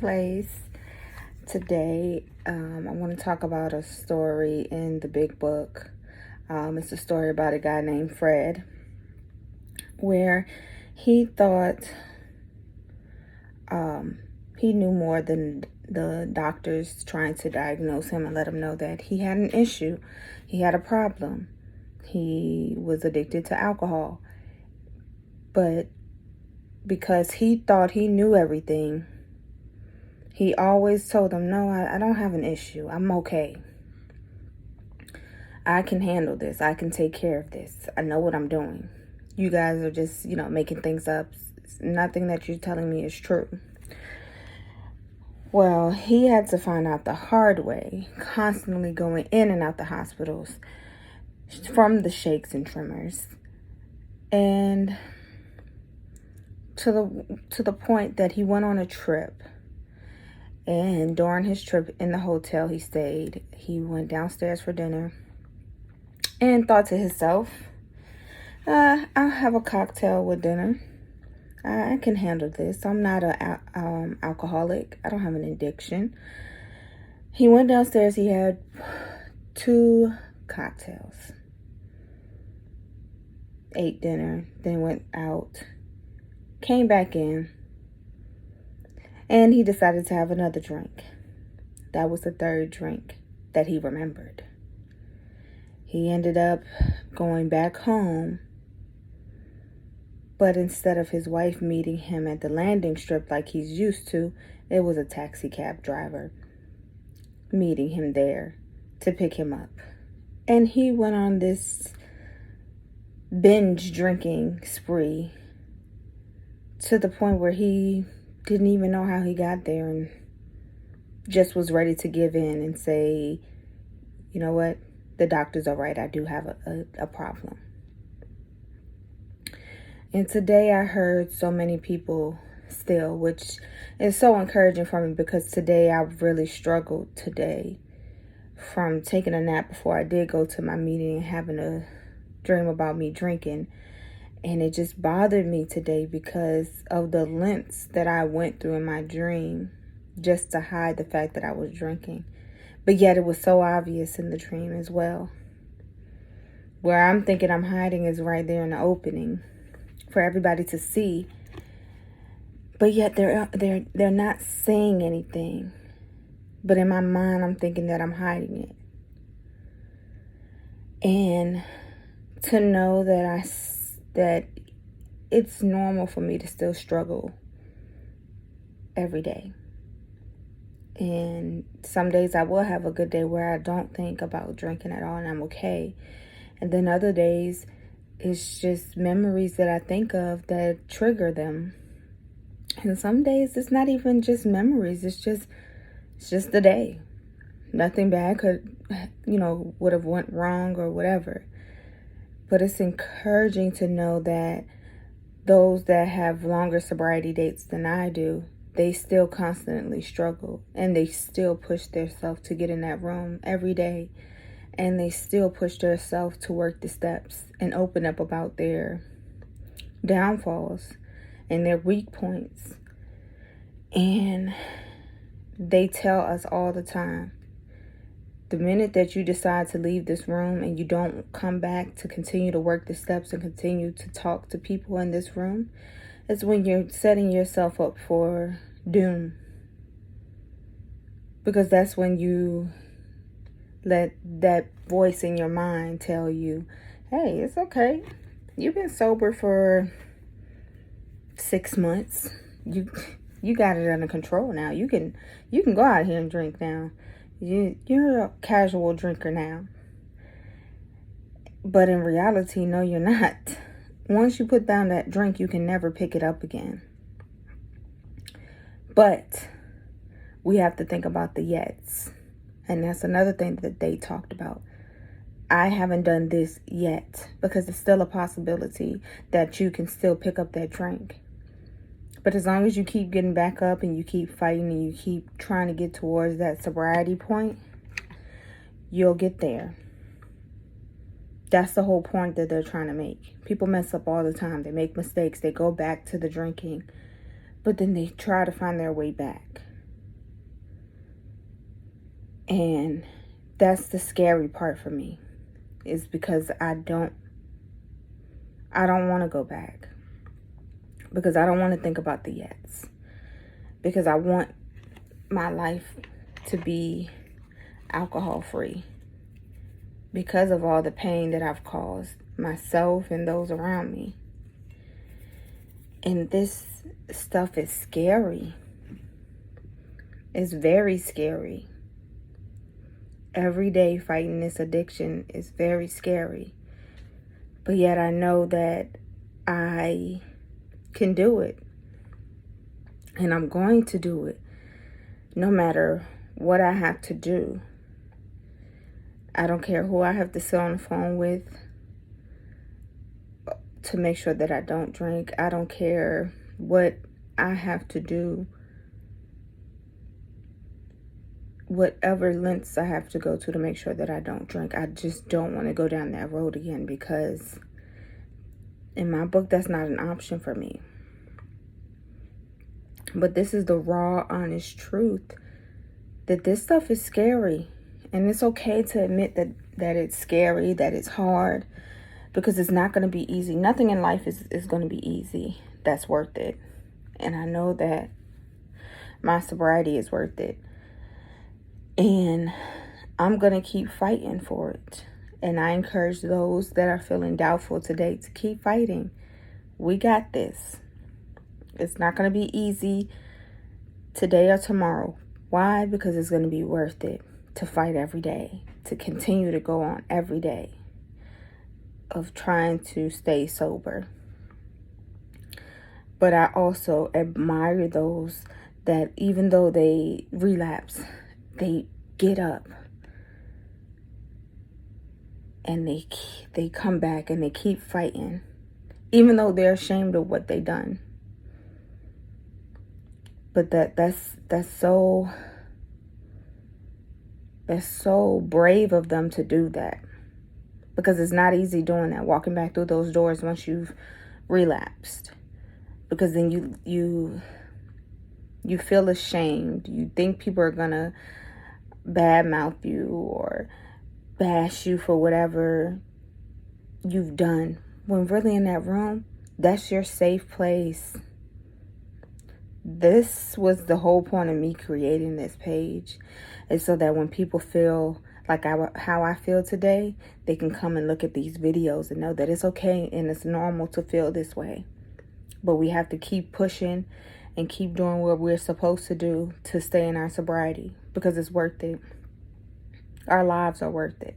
place. Today, I want to talk about a story in the big book. It's a story about a guy named Fred, where he thought he knew more than the doctors trying to diagnose him and let him know that he had an issue. He had a problem. He was addicted to alcohol. But because he thought he knew everything, he always told them, no, I don't have an issue. I'm okay. I can handle this. I can take care of this. I know what I'm doing. You guys are just, making things up. Nothing that you're telling me is true. Well, he had to find out the hard way, constantly going in and out the hospitals from the shakes and tremors. And to the point that he went on a trip. And during his trip in the hotel he stayed, he went downstairs for dinner and thought to himself, I'll have a cocktail with dinner. I can handle this. I'm not an alcoholic. I don't have an addiction. He went downstairs. He had 2 cocktails. Ate dinner. Then went out. Came back in. And he decided to have another drink. That was the 3rd drink that he remembered. He ended up going back home. But instead of his wife meeting him at the landing strip like he's used to, it was a taxi cab driver meeting him there to pick him up. And he went on this binge drinking spree to the point where he didn't even know how he got there and just was ready to give in and say, you know what, the doctors are right. I do have a problem. And today I heard so many people still, which is so encouraging for me, because today I really struggled today from taking a nap before I did go to my meeting and having a dream about me drinking. And it just bothered me today because of the lengths that I went through in my dream just to hide the fact that I was drinking. But yet it was so obvious in the dream as well. Where I'm thinking I'm hiding is right there in the opening for everybody to see. But yet they're not saying anything. But in my mind, I'm thinking that I'm hiding it. And to know that it's normal for me to still struggle every day. And some days I will have a good day where I don't think about drinking at all and I'm okay. And then other days, it's just memories that I think of that trigger them. And some days it's not even just memories. It's just the day. Nothing bad could, would have went wrong or whatever. But it's encouraging to know that those that have longer sobriety dates than I do, they still constantly struggle. And they still push themselves to get in that room every day. And they still push themselves to work the steps and open up about their downfalls and their weak points. And they tell us all the time, the minute that you decide to leave this room and you don't come back to continue to work the steps and continue to talk to people in this room, it's when you're setting yourself up for doom. Because that's when you let that voice in your mind tell you, hey, it's okay. You've been sober for 6 months. You got it under control now. You can go out here and drink now. You're a casual drinker now. But in reality, no, you're not. Once you put down that drink, you can never pick it up again. But we have to think about the yets. And that's another thing that they talked about. I haven't done this yet, because it's still a possibility that you can still pick up that drink. But as long as you keep getting back up and you keep fighting and you keep trying to get towards that sobriety point, you'll get there. That's the whole point that they're trying to make. People mess up all the time. They make mistakes. They go back to the drinking. But then they try to find their way back. And that's the scary part for me, is because I don't want to go back, because I don't want to think about the yets, because I want my life to be alcohol free, because of all the pain that I've caused myself and those around me. And this stuff is scary. It's very scary. Every day fighting this addiction is very scary. But yet I know that I can do it. And I'm going to do it, no matter what I have to do. I don't care who I have to sit on the phone with to make sure that I don't drink. I don't care what I have to do, whatever lengths I have to go to make sure that I don't drink. I just don't want to go down that road again, because in my book, that's not an option for me. But this is the raw, honest truth, that this stuff is scary. And it's okay to admit that it's scary, that it's hard, because it's not going to be easy. Nothing in life is going to be easy that's worth it. And I know that my sobriety is worth it. And I'm going to keep fighting for it. And I encourage those that are feeling doubtful today to keep fighting. We got this. It's not going to be easy today or tomorrow. Why? Because it's going to be worth it to fight every day, to continue to go on every day of trying to stay sober. But I also admire those that even though they relapse, they get up and they come back and they keep fighting, even though they're ashamed of what they done. But that's so brave of them to do that, because it's not easy doing that, walking back through those doors once you've relapsed, because then you feel ashamed. You think people are gonna badmouth you or bash you for whatever you've done, when really in that room, that's your safe place. This was the whole point of me creating this page, is so that when people feel like how I feel today, they can come and look at these videos and know that it's okay and it's normal to feel this way. But we have to keep pushing and keep doing what we're supposed to do to stay in our sobriety, because it's worth it. Our lives are worth it.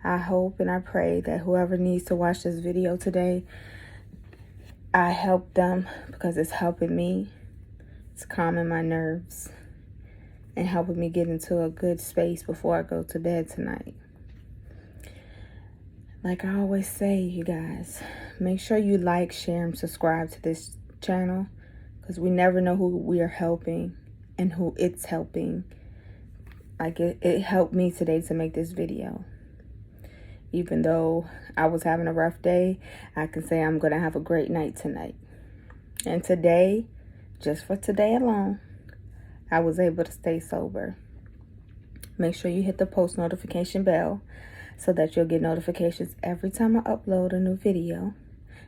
I hope and I pray that whoever needs to watch this video today, I help them, because it's helping me. It's calming my nerves and helping me get into a good space before I go to bed tonight. Like I always say, you guys, make sure you like, share, and subscribe to this channel, because we never know who we are helping and who it's helping. Like it helped me today to make this video. Even though I was having a rough day, I can say I'm going to have a great night tonight. And today, just for today alone, I was able to stay sober. Make sure you hit the post notification bell so that you'll get notifications every time I upload a new video.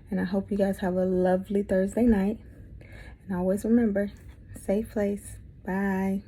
And I hope you guys have a lovely Thursday night. And always remember, safe place. Bye.